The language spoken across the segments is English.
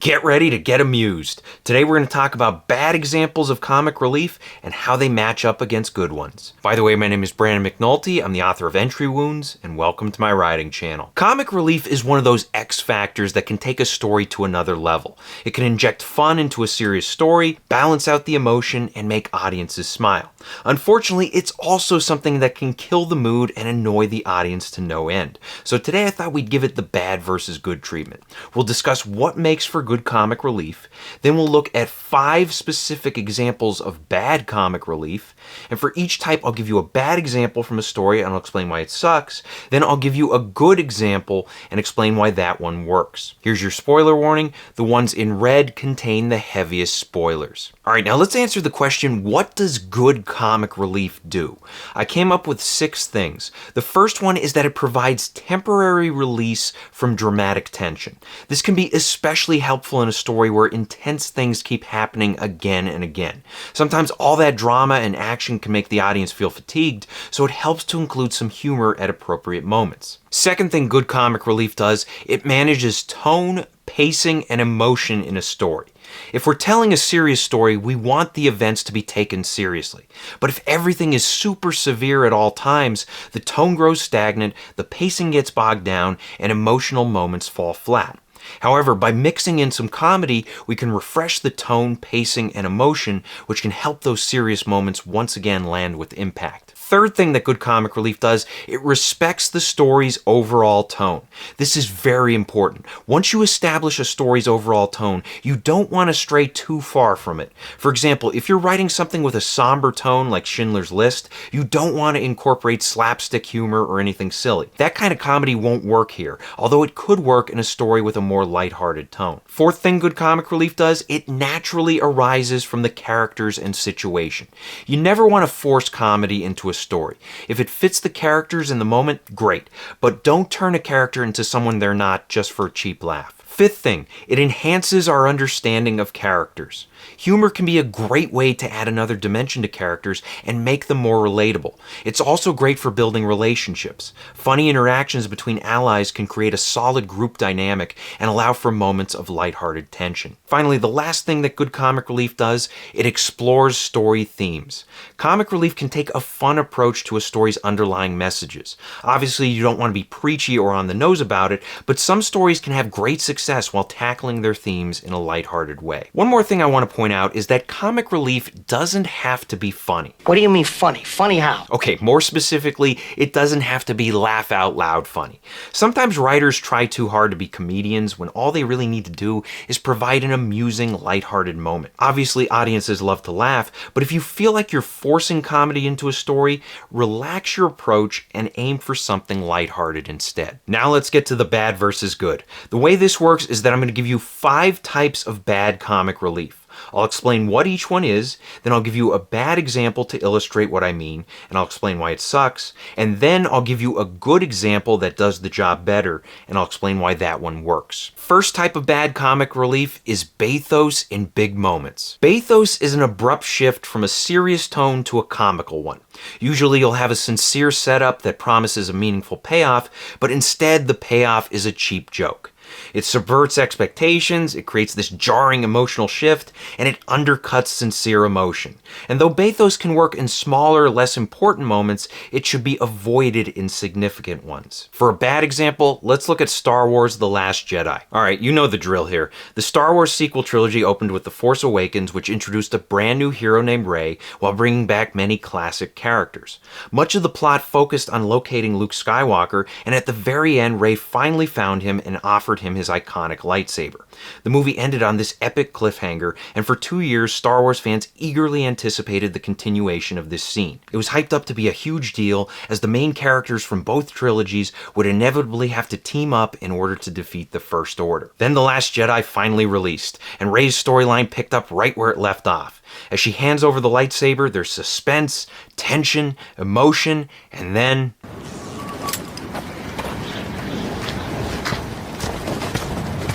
Get ready to get amused. Today we're going to talk about bad examples of comic relief and how they match up against good ones. By the way, my name is Gran McNulty. I'm the author of Entry Wounds, and welcome to my writing channel. Comic relief is one of those X factors that can take a story to another level. It can inject fun into a serious story, balance out the emotion, and make audiences smile. Unfortunately, it's also something that can kill the mood and annoy the audience to no end. So today I thought we'd give it the bad versus good treatment. We'll discuss what makes for good comic relief, then we'll look at 5 specific examples of bad comic relief, and for each type I'll give you a bad example from a story and I'll explain why it sucks, then I'll give you a good example and explain why that one works. Here's your spoiler warning, the ones in red contain the heaviest spoilers. Alright, now let's answer the question, what does good comic relief do? I came up with 6 things. The first one is that it provides temporary release from dramatic tension. This can be especially helpful in a story where intense things keep happening again and again. Sometimes all that drama and action can make the audience feel fatigued, so it helps to include some humor at appropriate moments. Second thing good comic relief does, it manages tone, pacing, and emotion in a story. If we're telling a serious story, we want the events to be taken seriously. But if everything is super severe at all times, the tone grows stagnant, the pacing gets bogged down, and emotional moments fall flat. However, by mixing in some comedy, we can refresh the tone, pacing, and emotion, which can help those serious moments once again land with impact. Third thing that good comic relief does, it respects the story's overall tone. This is very important. Once you establish a story's overall tone, you don't want to stray too far from it. For example, if you're writing something with a somber tone like Schindler's List, you don't want to incorporate slapstick humor or anything silly. That kind of comedy won't work here, although it could work in a story with a more lighthearted tone. Fourth thing good comic relief does, it naturally arises from the characters and situation. You never want to force comedy into a story. If it fits the characters in the moment, great, but don't turn a character into someone they're not just for a cheap laugh. Fifth thing, it enhances our understanding of characters. Humor can be a great way to add another dimension to characters and make them more relatable. It's also great for building relationships. Funny interactions between allies can create a solid group dynamic and allow for moments of lighthearted tension. Finally, the last thing that good comic relief does, it explores story themes. Comic relief can take a fun approach to a story's underlying messages. Obviously, you don't want to be preachy or on the nose about it, but some stories can have great success while tackling their themes in a lighthearted way. One more thing I want to point out is that comic relief doesn't have to be funny. What do you mean funny? Funny how? Okay, more specifically, it doesn't have to be laugh out loud funny. Sometimes writers try too hard to be comedians when all they really need to do is provide an amusing, lighthearted moment. Obviously, audiences love to laugh, but if you feel like you're forcing comedy into a story, relax your approach and aim for something lighthearted instead. Now let's get to the bad versus good. The way this works is that I'm going to give you 5 types of bad comic relief. I'll explain what each one is, then I'll give you a bad example to illustrate what I mean, and I'll explain why it sucks, and then I'll give you a good example that does the job better, and I'll explain why that one works. First type of bad comic relief is bathos in big moments. Bathos is an abrupt shift from a serious tone to a comical one. Usually you'll have a sincere setup that promises a meaningful payoff, but instead the payoff is a cheap joke. It subverts expectations, it creates this jarring emotional shift, and it undercuts sincere emotion. And though bathos can work in smaller, less important moments, it should be avoided in significant ones. For a bad example, let's look at Star Wars: The Last Jedi. Alright, you know the drill here. The Star Wars sequel trilogy opened with The Force Awakens, which introduced a brand new hero named Rey, while bringing back many classic characters. Much of the plot focused on locating Luke Skywalker, and at the very end, Rey finally found him and offered him his iconic lightsaber. The movie ended on this epic cliffhanger, and for 2 years, Star Wars fans eagerly anticipated the continuation of this scene. It was hyped up to be a huge deal, as the main characters from both trilogies would inevitably have to team up in order to defeat the First Order. Then The Last Jedi finally released, and Rey's storyline picked up right where it left off. As she hands over the lightsaber, there's suspense, tension, emotion, and then...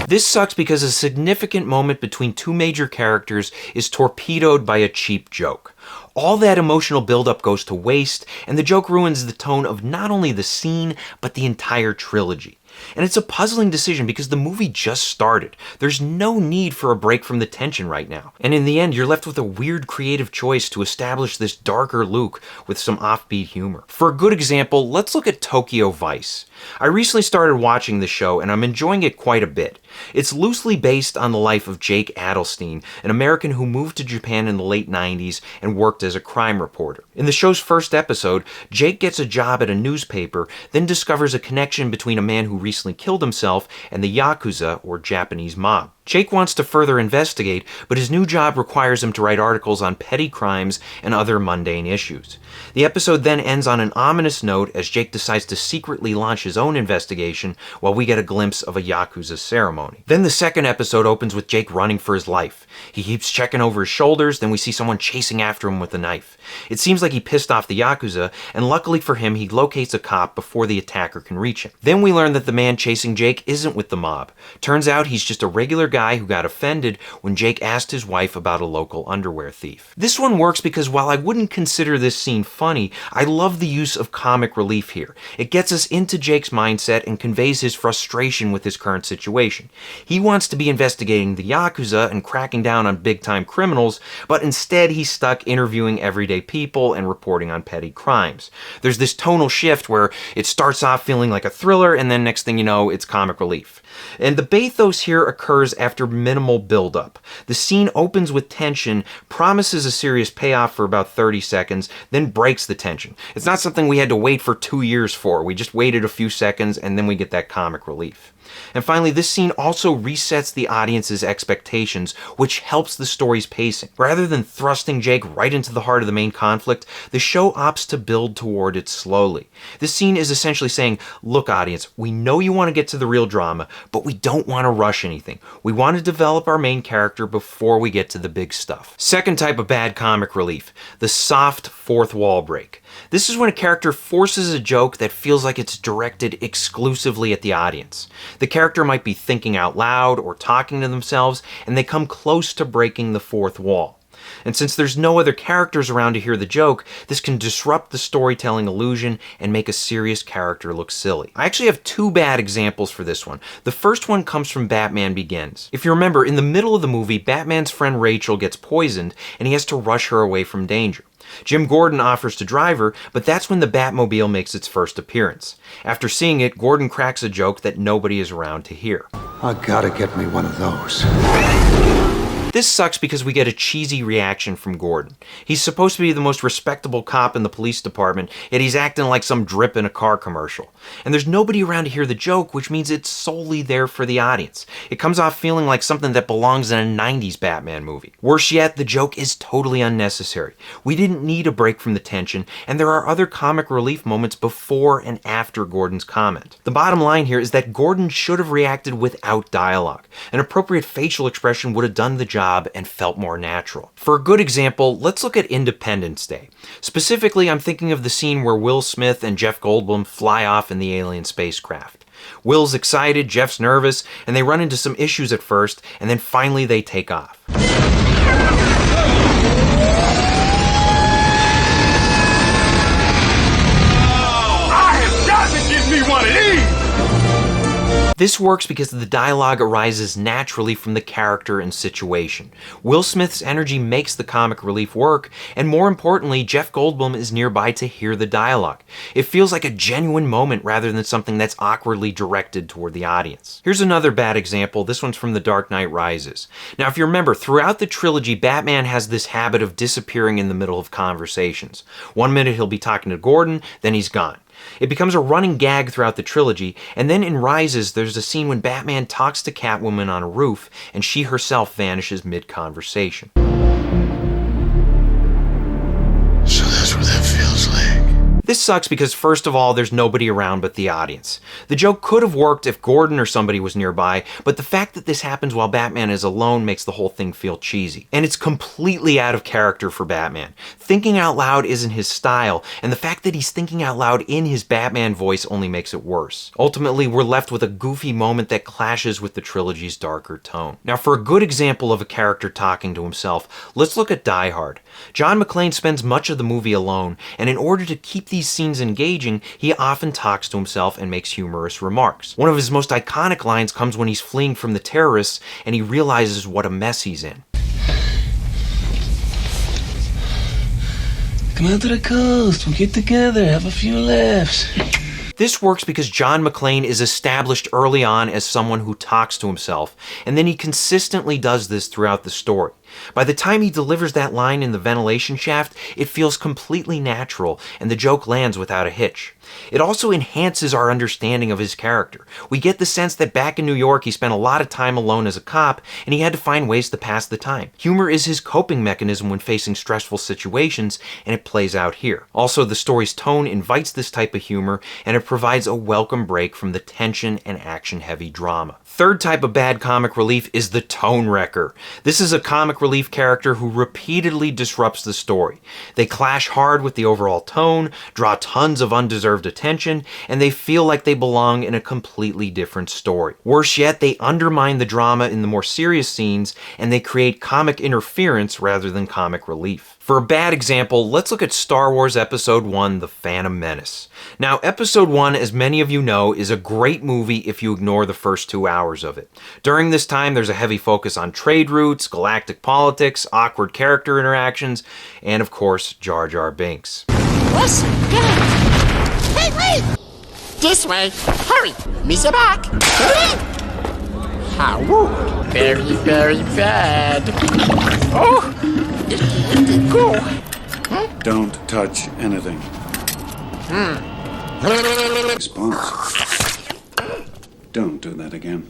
This sucks because a significant moment between 2 major characters is torpedoed by a cheap joke. All that emotional buildup goes to waste, and the joke ruins the tone of not only the scene, but the entire trilogy. And it's a puzzling decision because the movie just started. There's no need for a break from the tension right now. And in the end, you're left with a weird creative choice to establish this darker Luke with some offbeat humor. For a good example, let's look at Tokyo Vice. I recently started watching the show and I'm enjoying it quite a bit. It's loosely based on the life of Jake Adelstein, an American who moved to Japan in the late 90s and worked as a crime reporter. In the show's first episode, Jake gets a job at a newspaper, then discovers a connection between a man who recently killed himself and the Yakuza, or Japanese mob. Jake wants to further investigate, but his new job requires him to write articles on petty crimes and other mundane issues. The episode then ends on an ominous note as Jake decides to secretly launch his own investigation while we get a glimpse of a Yakuza ceremony. Then the second episode opens with Jake running for his life. He keeps checking over his shoulders, then we see someone chasing after him with a knife. It seems like he pissed off the Yakuza, and luckily for him, he locates a cop before the attacker can reach him. Then we learn that the man chasing Jake isn't with the mob. Turns out he's just a regular guy who got offended when Jake asked his wife about a local underwear thief. This one works because while I wouldn't consider this scene funny, I love the use of comic relief here. It gets us into Jake's mindset and conveys his frustration with his current situation. He wants to be investigating the Yakuza and cracking down on big-time criminals, but instead he's stuck interviewing everyday people and reporting on petty crimes. There's this tonal shift where it starts off feeling like a thriller, and then next thing you know, it's comic relief. And the bathos here occurs after minimal build-up. The scene opens with tension, promises a serious payoff for about 30 seconds, then breaks the tension. It's not something we had to wait for 2 years for. We just waited a few seconds and then we get that comic relief. And finally, this scene also resets the audience's expectations, which helps the story's pacing. Rather than thrusting Jake right into the heart of the main conflict, the show opts to build toward it slowly. This scene is essentially saying, look audience, we know you want to get to the real drama, but we don't want to rush anything. We want to develop our main character before we get to the big stuff. Second type of bad comic relief, the soft fourth wall break. This is when a character forces a joke that feels like it's directed exclusively at the audience. The character might be thinking out loud or talking to themselves, and they come close to breaking the fourth wall. And since there's no other characters around to hear the joke, this can disrupt the storytelling illusion and make a serious character look silly. I actually have two bad examples for this one. The first one comes from Batman Begins. If you remember, in the middle of the movie, Batman's friend Rachel gets poisoned, and he has to rush her away from danger. Jim Gordon offers to drive her, but that's when the Batmobile makes its first appearance. After seeing it, Gordon cracks a joke that nobody is around to hear. I gotta get me one of those. This sucks because we get a cheesy reaction from Gordon. He's supposed to be the most respectable cop in the police department, yet he's acting like some drip in a car commercial. And there's nobody around to hear the joke, which means it's solely there for the audience. It comes off feeling like something that belongs in a 90s Batman movie. Worse yet, the joke is totally unnecessary. We didn't need a break from the tension, and there are other comic relief moments before and after Gordon's comment. The bottom line here is that Gordon should have reacted without dialogue. An appropriate facial expression would have done the job and felt more natural. For a good example, let's look at Independence Day. Specifically, I'm thinking of the scene where Will Smith and Jeff Goldblum fly off in the alien spacecraft. Will's excited, Jeff's nervous, and they run into some issues at first, and then finally they take off. I have got to give me one of these! This works because the dialogue arises naturally from the character and situation. Will Smith's energy makes the comic relief work, and more importantly, Jeff Goldblum is nearby to hear the dialogue. It feels like a genuine moment rather than something that's awkwardly directed toward the audience. Here's another bad example. This one's from The Dark Knight Rises. Now, if you remember, throughout the trilogy, Batman has this habit of disappearing in the middle of conversations. One minute he'll be talking to Gordon, then he's gone. It becomes a running gag throughout the trilogy, and then in Rises, there's a scene when Batman talks to Catwoman on a roof, and she herself vanishes mid-conversation. So that's what that feels like. This sucks because, first of all, there's nobody around but the audience. The joke could have worked if Gordon or somebody was nearby, but the fact that this happens while Batman is alone makes the whole thing feel cheesy. And it's completely out of character for Batman. Thinking out loud isn't his style, and the fact that he's thinking out loud in his Batman voice only makes it worse. Ultimately, we're left with a goofy moment that clashes with the trilogy's darker tone. Now, for a good example of a character talking to himself, let's look at Die Hard. John McClane spends much of the movie alone, and in order to keep the these scenes engaging, he often talks to himself and makes humorous remarks. One of his most iconic lines comes when he's fleeing from the terrorists and he realizes what a mess he's in. Come out to the coast, we'll get together, have a few laughs. This works because John McClane is established early on as someone who talks to himself, and then he consistently does this throughout the story. By the time he delivers that line in the ventilation shaft, it feels completely natural, and the joke lands without a hitch. It also enhances our understanding of his character. We get the sense that back in New York he spent a lot of time alone as a cop, and he had to find ways to pass the time. Humor is his coping mechanism when facing stressful situations, and it plays out here. Also, the story's tone invites this type of humor, and it provides a welcome break from the tension and action-heavy drama. Third type of bad comic relief is the tone wrecker. This is a comic relief character who repeatedly disrupts the story. They clash hard with the overall tone, draw tons of undeserved attention, and they feel like they belong in a completely different story. Worse yet, they undermine the drama in the more serious scenes, and they create comic interference rather than comic relief. For a bad example, let's look at Star Wars Episode 1, The Phantom Menace. Now, Episode 1, as many of you know, is a great movie if you ignore the first 2 hours of it. During this time, there's a heavy focus on trade routes, galactic politics, awkward character interactions, and of course, Jar Jar Binks. Listen, get out! Wait, wait! This way! Hurry! Misa back! How rude! Very, very bad. Oh! Icky, go! Don't touch anything. Response. Don't do that again.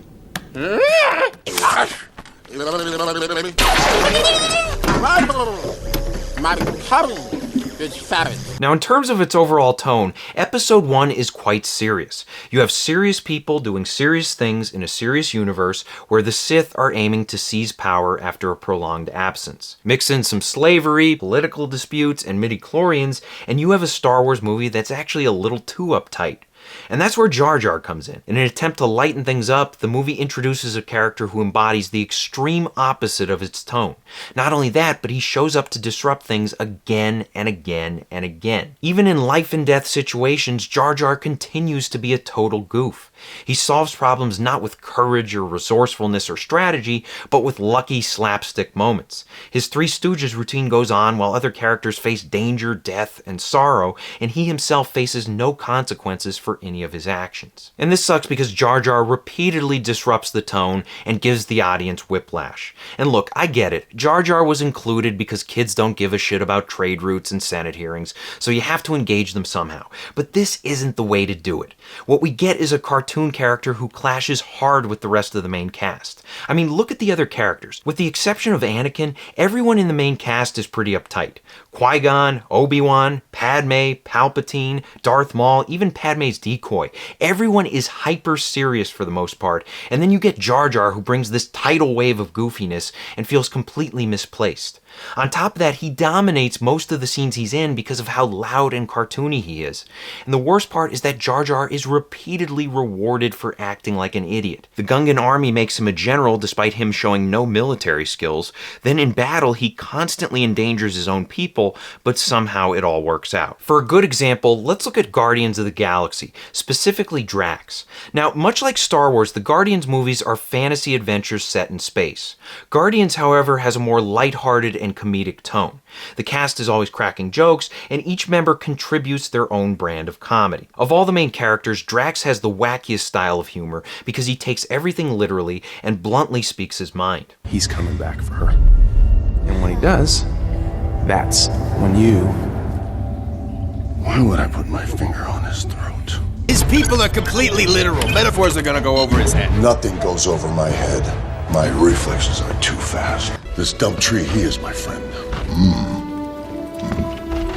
Now, in terms of its overall tone, Episode 1 is quite serious. You have serious people doing serious things in a serious universe where the Sith are aiming to seize power after a prolonged absence. Mix in some slavery, political disputes, and midichlorians, and you have a Star Wars movie that's actually a little too uptight. And that's where Jar Jar comes in. In an attempt to lighten things up, the movie introduces a character who embodies the extreme opposite of its tone. Not only that, but he shows up to disrupt things again and again and again. Even in life and death situations, Jar Jar continues to be a total goof. He solves problems not with courage or resourcefulness or strategy, but with lucky slapstick moments. His Three Stooges routine goes on while other characters face danger, death, and sorrow, and he himself faces no consequences for any of his actions. And this sucks because Jar Jar repeatedly disrupts the tone and gives the audience whiplash. And look, I get it. Jar Jar was included because kids don't give a shit about trade routes and Senate hearings, so you have to engage them somehow. But this isn't the way to do it. What we get is a cartoon character who clashes hard with the rest of the main cast. I mean, look at the other characters. With the exception of Anakin, everyone in the main cast is pretty uptight. Qui-Gon, Obi-Wan, Padme, Palpatine, Darth Maul, even Padme's decoy. Everyone is hyper serious for the most part, and then you get Jar Jar who brings this tidal wave of goofiness and feels completely misplaced. On top of that, he dominates most of the scenes he's in because of how loud and cartoony he is. And the worst part is that Jar Jar is repeatedly rewarded for acting like an idiot. The Gungan army makes him a general despite him showing no military skills. Then in battle, he constantly endangers his own people, but somehow it all works out. For a good example, let's look at Guardians of the Galaxy, specifically Drax. Now, much like Star Wars, the Guardians movies are fantasy adventures set in space. Guardians, however, has a more lighthearted and comedic tone. The cast is always cracking jokes, and each member contributes their own brand of comedy. Of all the main characters, Drax has the wackiest style of humor because he takes everything literally and bluntly speaks his mind. He's coming back for her. And when he does, that's when you... Why would I put my finger on his throat? His people are completely literal. Metaphors are gonna go over his head. Nothing goes over my head. My reflexes are too fast. This dumb tree, he is my friend.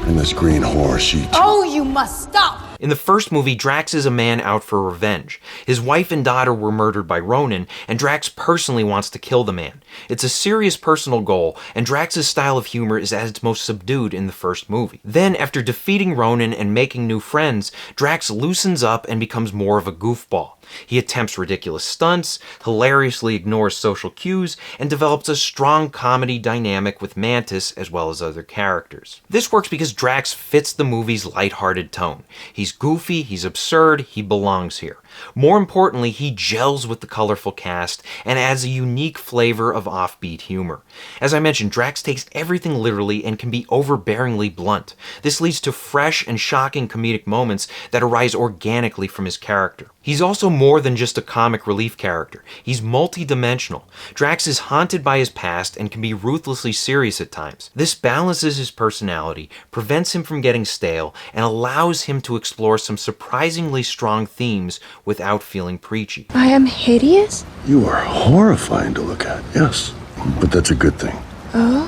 And this green whore, she too. Oh, you must stop! In the first movie, Drax is a man out for revenge. His wife and daughter were murdered by Ronin, and Drax personally wants to kill the man. It's a serious personal goal, and Drax's style of humor is at its most subdued in the first movie. Then, after defeating Ronin and making new friends, Drax loosens up and becomes more of a goofball. He attempts ridiculous stunts, hilariously ignores social cues, and develops a strong comedy dynamic with Mantis as well as other characters. This works because Drax fits the movie's lighthearted tone. He's goofy, he's absurd, he belongs here. More importantly, he gels with the colorful cast and adds a unique flavor of offbeat humor. As I mentioned, Drax takes everything literally and can be overbearingly blunt. This leads to fresh and shocking comedic moments that arise organically from his character. He's also more than just a comic relief character. He's multi-dimensional. Drax is haunted by his past and can be ruthlessly serious at times. This balances his personality, prevents him from getting stale, and allows him to explore some surprisingly strong themes without feeling preachy. I am hideous? You are horrifying to look at, yes. But that's a good thing. Oh?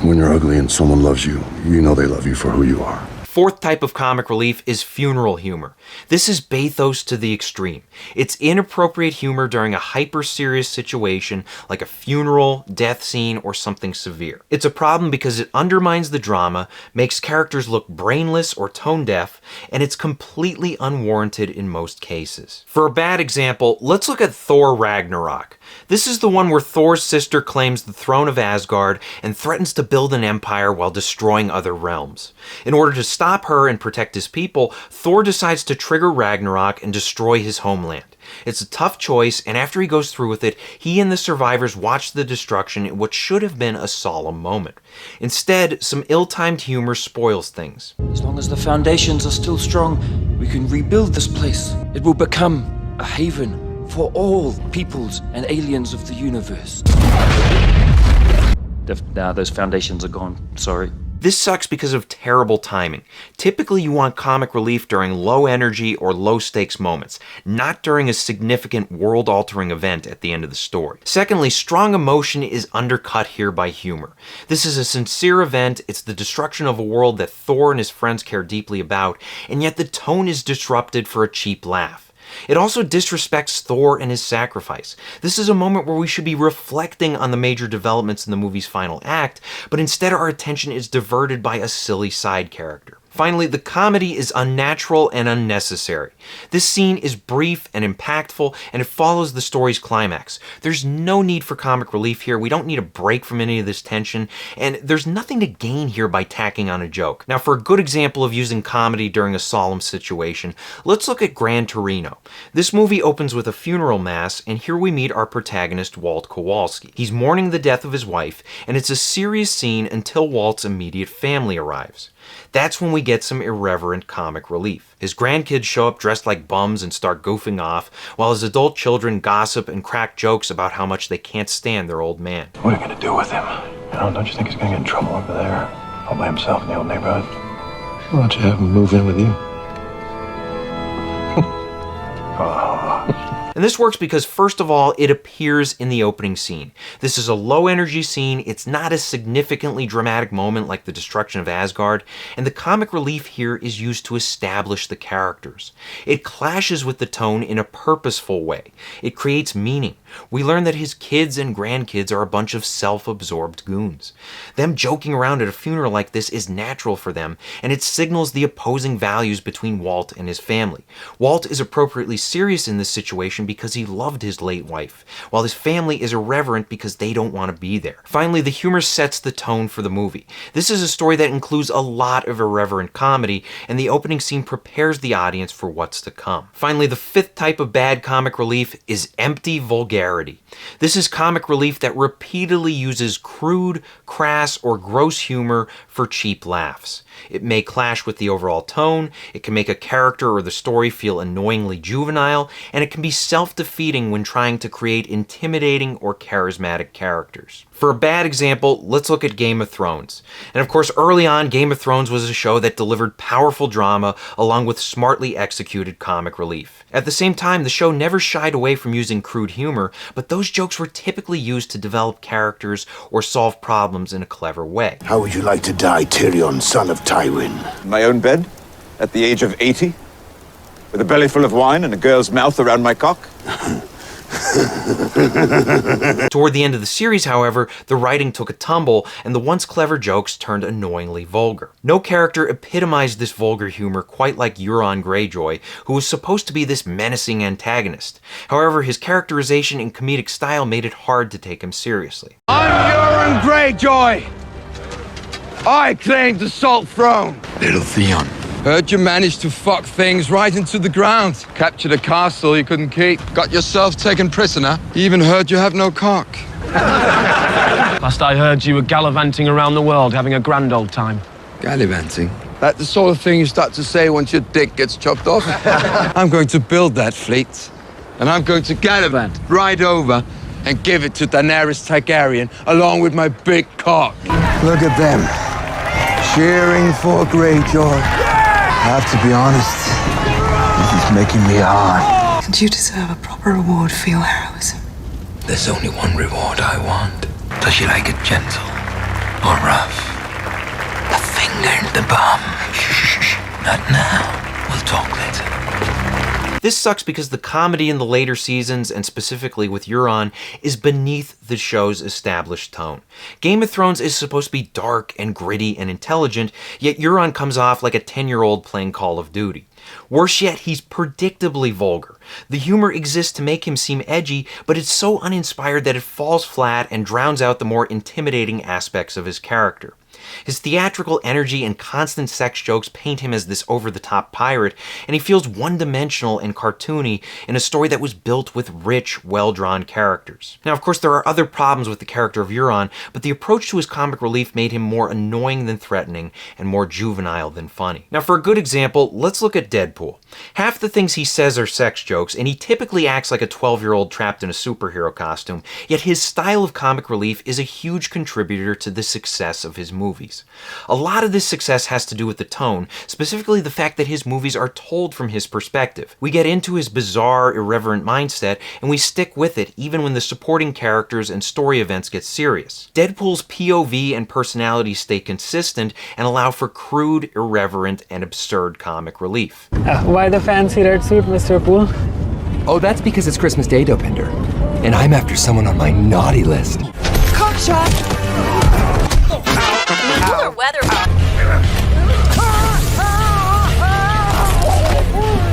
When you're ugly and someone loves you, you know they love you for who you are. Fourth type of comic relief is funeral humor. This is Bathos to the extreme. It's inappropriate humor during a hyper-serious situation like a funeral, death scene, or something severe. It's a problem because it undermines the drama, makes characters look brainless or tone-deaf, and it's completely unwarranted in most cases. For a bad example, let's look at Thor Ragnarok. This is the one where Thor's sister claims the throne of Asgard and threatens to build an empire while destroying other realms. In order to stop her and protect his people, Thor decides to trigger Ragnarok and destroy his homeland. It's a tough choice, and after he goes through with it, he and the survivors watch the destruction in what should have been a solemn moment. Instead, some ill-timed humor spoils things. As long as the foundations are still strong, we can rebuild this place. It will become a haven for all peoples and aliens of the universe. Now those foundations are gone, sorry. This sucks because of terrible timing. Typically, you want comic relief during low energy or low stakes moments, not during a significant world-altering event at the end of the story. Secondly, strong emotion is undercut here by humor. This is a sincere event, it's the destruction of a world that Thor and his friends care deeply about, and yet the tone is disrupted for a cheap laugh. It also disrespects Thor and his sacrifice. This is a moment where we should be reflecting on the major developments in the movie's final act, but instead our attention is diverted by a silly side character. Finally, the comedy is unnatural and unnecessary. This scene is brief and impactful, and it follows the story's climax. There's no need for comic relief here, we don't need a break from any of this tension, and there's nothing to gain here by tacking on a joke. Now, for a good example of using comedy during a solemn situation, let's look at Gran Torino. This movie opens with a funeral mass, and here we meet our protagonist, Walt Kowalski. He's mourning the death of his wife, and it's a serious scene until Walt's immediate family arrives. That's when we get some irreverent comic relief. His grandkids show up dressed like bums and start goofing off, while his adult children gossip and crack jokes about how much they can't stand their old man. What are you gonna do with him? Don't you think he's gonna get in trouble over there? All by himself in the old neighborhood? Why don't you have him move in with you? And this works because, first of all, it appears in the opening scene. This is a low-energy scene, it's not a significantly dramatic moment like the destruction of Asgard, and the comic relief here is used to establish the characters. It clashes with the tone in a purposeful way. It creates meaning. We learn that his kids and grandkids are a bunch of self-absorbed goons. Them joking around at a funeral like this is natural for them, and it signals the opposing values between Walt and his family. Walt is appropriately serious in this situation because he loved his late wife, while his family is irreverent because they don't want to be there. Finally, the humor sets the tone for the movie. This is a story that includes a lot of irreverent comedy, and the opening scene prepares the audience for what's to come. Finally, the fifth type of bad comic relief is empty vulgarity. This is comic relief that repeatedly uses crude, crass, or gross humor for cheap laughs. It may clash with the overall tone, it can make a character or the story feel annoyingly juvenile, and it can be self-defeating when trying to create intimidating or charismatic characters. For a bad example, let's look at Game of Thrones. And of course, early on, Game of Thrones was a show that delivered powerful drama along with smartly executed comic relief. At the same time, the show never shied away from using crude humor, but those jokes were typically used to develop characters or solve problems in a clever way. How would you like to die, Tyrion, son of Tywin? In my own bed, at the age of 80, with a belly full of wine and a girl's mouth around my cock? Toward the end of the series, however, the writing took a tumble, and the once clever jokes turned annoyingly vulgar. No character epitomized this vulgar humor quite like Euron Greyjoy, who was supposed to be this menacing antagonist. However, his characterization and comedic style made it hard to take him seriously. I'm Euron Greyjoy. I claim the Salt Throne. Little Theon. Heard you managed to fuck things right into the ground. Captured a castle you couldn't keep. Got yourself taken prisoner. Even heard you have no cock. Last I heard, you were gallivanting around the world, having a grand old time. Gallivanting? That's the sort of thing you start to say once your dick gets chopped off. I'm going to build that fleet, and I'm going to gallivant right over and give it to Daenerys Targaryen along with my big cock. Look at them. Cheering for Greyjoy. I have to be honest, this is making me hard. And you deserve a proper reward for your heroism. There's only one reward I want. Does she like it gentle or rough? A finger in the bum. Not now. We'll talk later. This sucks because the comedy in the later seasons, and specifically with Euron, is beneath the show's established tone. Game of Thrones is supposed to be dark and gritty and intelligent, yet Euron comes off like a 10-year-old playing Call of Duty. Worse yet, he's predictably vulgar. The humor exists to make him seem edgy, but it's so uninspired that it falls flat and drowns out the more intimidating aspects of his character. His theatrical energy and constant sex jokes paint him as this over-the-top pirate, and he feels one-dimensional and cartoony in a story that was built with rich, well-drawn characters. Now, of course, there are other problems with the character of Euron, but the approach to his comic relief made him more annoying than threatening, and more juvenile than funny. Now, for a good example, let's look at Deadpool. Half the things he says are sex jokes, and he typically acts like a 12-year-old trapped in a superhero costume, yet his style of comic relief is a huge contributor to the success of his movies. A lot of this success has to do with the tone, specifically the fact that his movies are told from his perspective. We get into his bizarre, irreverent mindset, and we stick with it even when the supporting characters and story events get serious. Deadpool's POV and personality stay consistent and allow for crude, irreverent, and absurd comic relief. Why the fancy red suit, Mr. Poole? Oh, that's because it's Christmas Day, Dopinder. And I'm after someone on my naughty list. Cock shot! Cooler weather.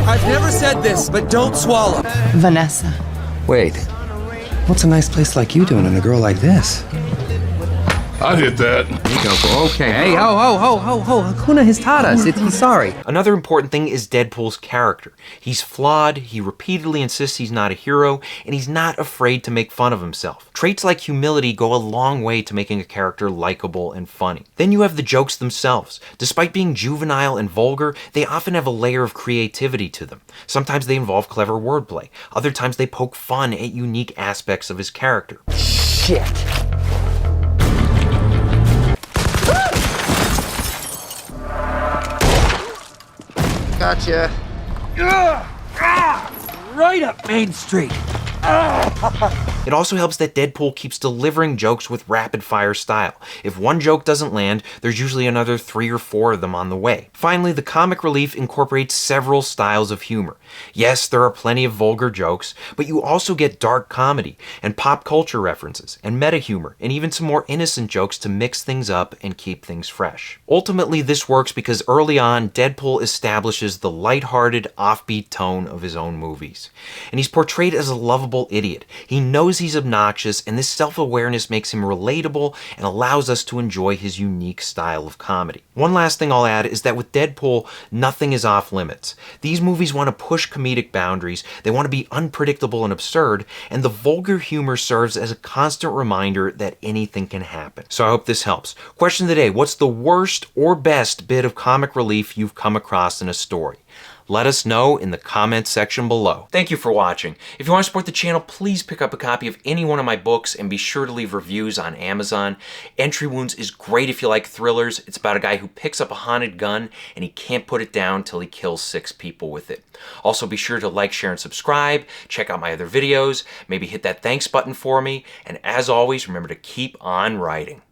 I've never said this, but don't swallow. Vanessa. Wait, what's a nice place like you doing and a girl like this? I'd hit that. Okay, hey, Hakuna Histadas, he's sorry. Another important thing is Deadpool's character. He's flawed, he repeatedly insists he's not a hero, and he's not afraid to make fun of himself. Traits like humility go a long way to making a character likable and funny. Then you have the jokes themselves. Despite being juvenile and vulgar, they often have a layer of creativity to them. Sometimes they involve clever wordplay. Other times they poke fun at unique aspects of his character. Shit. Gotcha. Right up Main Street. It also helps that Deadpool keeps delivering jokes with rapid-fire style. If one joke doesn't land, there's usually another 3 or 4 of them on the way. Finally, the comic relief incorporates several styles of humor. Yes, there are plenty of vulgar jokes, but you also get dark comedy, and pop culture references, and meta-humor, and even some more innocent jokes to mix things up and keep things fresh. Ultimately, this works because early on, Deadpool establishes the lighthearted, offbeat tone of his own movies. And he's portrayed as a lovable idiot. He knows he's obnoxious, and this self-awareness makes him relatable and allows us to enjoy his unique style of comedy. One last thing I'll add is that with Deadpool, nothing is off limits. These movies want to push comedic boundaries, they want to be unpredictable and absurd, and the vulgar humor serves as a constant reminder that anything can happen. So I hope this helps. Question of the day: what's the worst or best bit of comic relief you've come across in a story? Let us know in the comments section below. Thank you for watching. If you want to support the channel, please pick up a copy of any one of my books and be sure to leave reviews on Amazon. Entry Wounds is great if you like thrillers. It's about a guy who picks up a haunted gun and he can't put it down till he kills 6 people with it. Also be sure to like, share, and subscribe. Check out my other videos. Maybe hit that thanks button for me. And as always, remember to keep on writing.